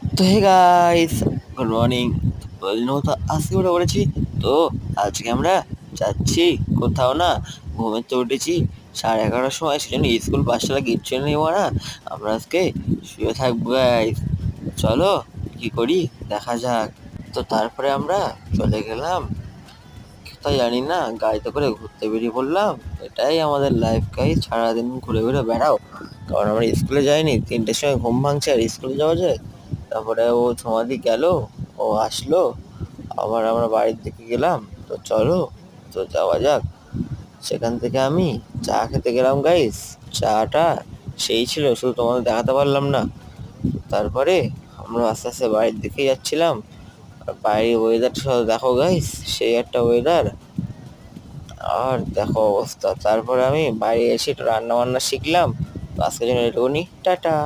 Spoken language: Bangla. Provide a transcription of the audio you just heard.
তো হে গাইস, গুড মর্নিং। প্রতিদিনের মতো আজকে উঠে পড়েছি। তো আজকে আমরা যাচ্ছি কোথাও না, ঘুমের তো উঠেছি 11:30 সময়, সেজন্য স্কুল 5টা কিচ্ছু নেই না। আমরা আজকে শুয়ে থাকবো গাইস। চলো কি করি দেখা যাক। তো তারপরে আমরা চলে গেলাম কোথায় জানি না, গাড়িতে করে ঘুরতে বেরিয়ে পড়লাম। এটাই আমাদের লাইফ গাইস, সারাদিন ঘুরে ঘুরে বেড়াও। কারণ আমরা স্কুলে যাইনি, 3টের সময় ঘুম ভাঙছে আর স্কুলে যাওয়া যায়। তারপরে ও সমাধি গেল, ও আসলো, আবার আমরা বাড়ির দিকে গেলাম। তো চলো, তো যাওয়া যাক। সেখান থেকে আমি চা খেতে গেলাম গাইস। চাটা সেই ছিল, শুধু তোমাদের দেখাতে পারলাম না। তারপরে আমরা আস্তে আস্তে বাড়ির দিকে যাচ্ছিলাম। আর বাইরের ওয়েদারটা দেখো গাইস, সেই একটা ওয়েদার। আর দেখো অবস্থা। তারপরে আমি বাইরে এসে একটু রান্না বান্না শিখলাম। তো আজকের জন্য এটুকুনি, টাটা।